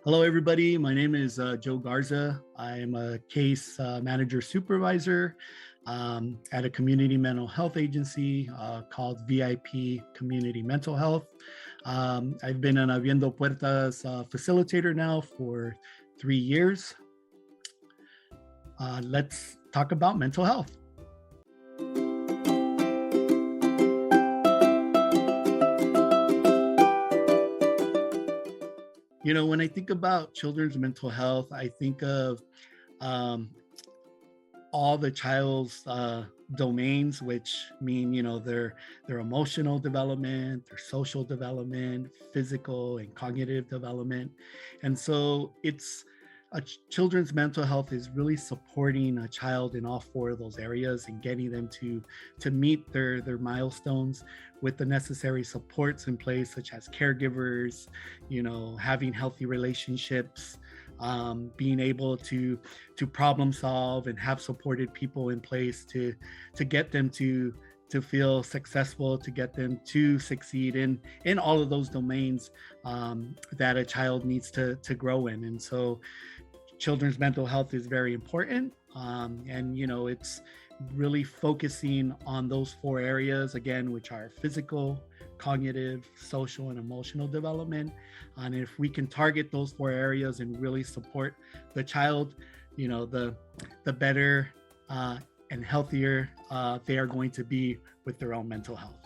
Hello, everybody. My name is Joe Garza. I am a case manager supervisor at a community mental health agency called VIP Community Mental Health. I've been an Abriendo Puertas facilitator now for 3 years. Let's talk about mental health. You know, when I think about children's mental health, I think of um, all the child's domains, which mean their emotional development, their social development, physical and cognitive development, and so it's children's mental health is really supporting a child in all four of those areas and getting them to meet their milestones with the necessary supports in place, such as caregivers, having healthy relationships, being able to problem solve and have supported people in place to get them to feel successful, to get them to succeed in all of those domains that a child needs to grow in. And so children's mental health is very important, and it's really focusing on those four areas again, which are physical, cognitive, social, and emotional development. And if we can target those four areas and really support the child, the better and healthier they are going to be with their own mental health.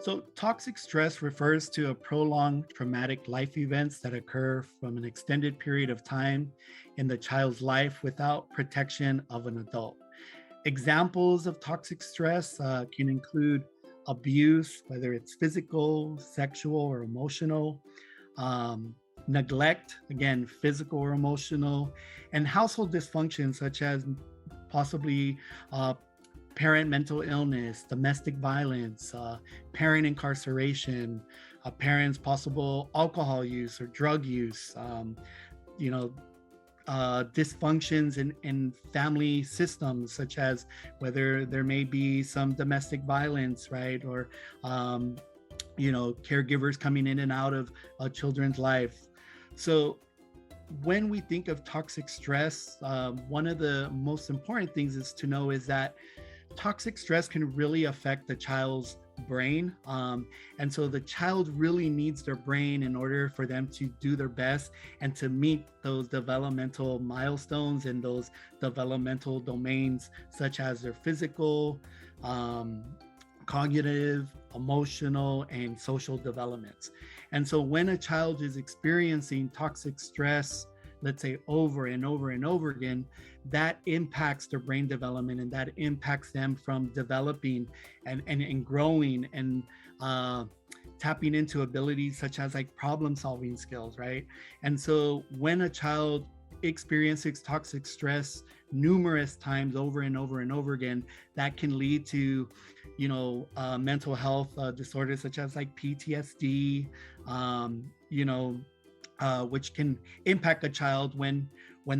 So toxic stress refers to a prolonged traumatic life events that occur from an extended period of time in the child's life without protection of an adult. Examples of toxic stress can include abuse, whether it's physical, sexual, or emotional, neglect, again, physical or emotional, and household dysfunction, such as possibly parent mental illness, domestic violence, parent incarceration, parents' possible alcohol use or drug use, dysfunctions in family systems, such as whether there may be some domestic violence, right? Or, caregivers coming in and out of children's life. So when we think of toxic stress, one of the most important things is to know is that toxic stress can really affect the child's brain. And so the child really needs their brain in order for them to do their best and to meet those developmental milestones and those developmental domains, such as their physical, cognitive, emotional, and social developments. And so when a child is experiencing toxic stress, let's say over and over and over again, that impacts their brain development, and that impacts them from developing and growing and tapping into abilities such as like problem solving skills, right? And so when a child experiences toxic stress numerous times over and over and over again, that can lead to mental health disorders such as like PTSD, which can impact a child when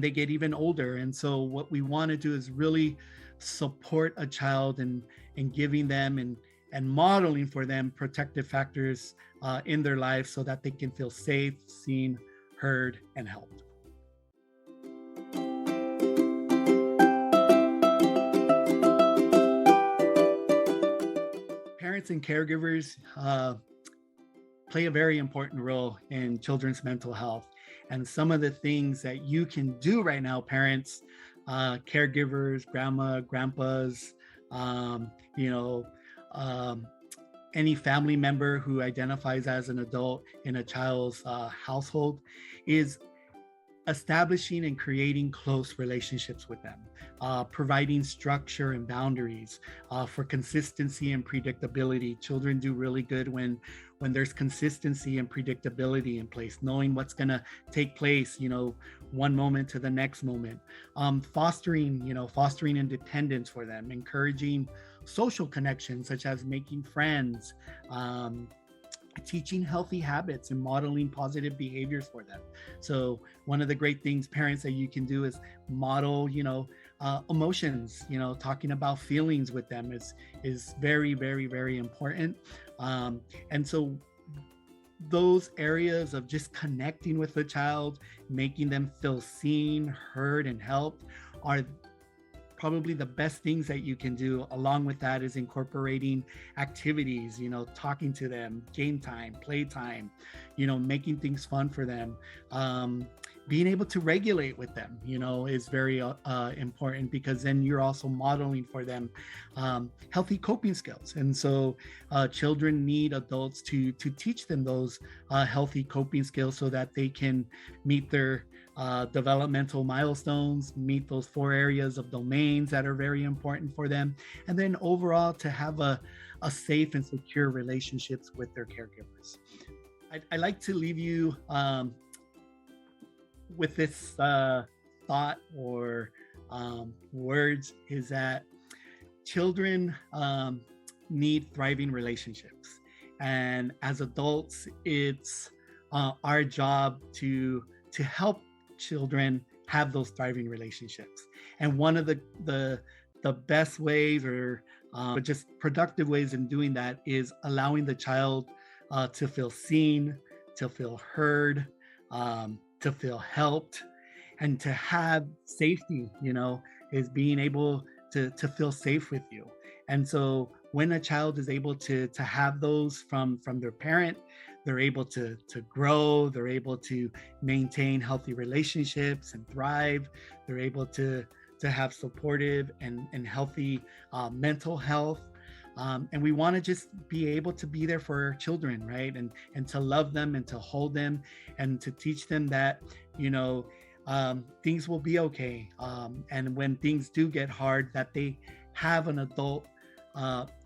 they get even older. And so what we want to do is really support a child and giving them and modeling for them protective factors in their life so that they can feel safe, seen, heard, and helped. Parents and caregivers play a very important role in children's mental health. And some of the things that you can do right now, parents, caregivers, grandma, grandpas, any family member who identifies as an adult in a child's household, is establishing and creating close relationships with them, providing structure and boundaries for consistency and predictability. Children do really good when there's consistency and predictability in place, knowing what's going to take place, one moment to the next moment. Fostering independence for them, encouraging social connections, such as making friends, teaching healthy habits and modeling positive behaviors for them. So one of the great things, parents, that you can do is model, emotions, talking about feelings with them is very, very, very important. And so those areas of just connecting with the child, making them feel seen, heard, and helped are probably the best things that you can do. Along with that is incorporating activities, talking to them, game time, play time, making things fun for them. Being able to regulate with them, is very important, because then you're also modeling for them healthy coping skills. And so children need adults to teach them those healthy coping skills so that they can meet their developmental milestones, meet those 4 areas of domains that are very important for them, and then overall to have a safe and secure relationships with their caregivers. I like to leave you with this thought or words, is that children need thriving relationships, and as adults it's our job to help children have those thriving relationships. And one of the best ways, or just productive ways in doing that, is allowing the child to feel seen, to feel heard, to feel helped, and to have safety, is being able to feel safe with you. And so when a child is able to have those from their parent, they're able to grow, they're able to maintain healthy relationships and thrive. They're able to have supportive and healthy mental health. And we want to just be able to be there for our children, right? And to love them and to hold them and to teach them that, things will be okay. And when things do get hard, that they have an adult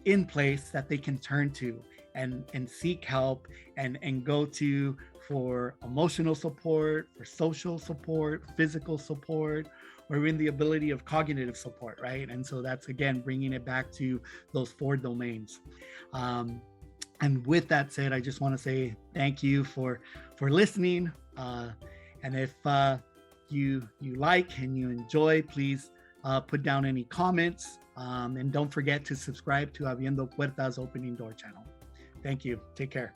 in place that they can turn to and seek help and go to for emotional support, for social support, physical support, or even the ability of cognitive support, right? And so that's, again, bringing it back to those 4 domains. And with that said, I just want to say thank you for listening. And if you like and you enjoy, please put down any comments. And don't forget to subscribe to Abriendo Puertas Opening Door channel. Thank you. Take care.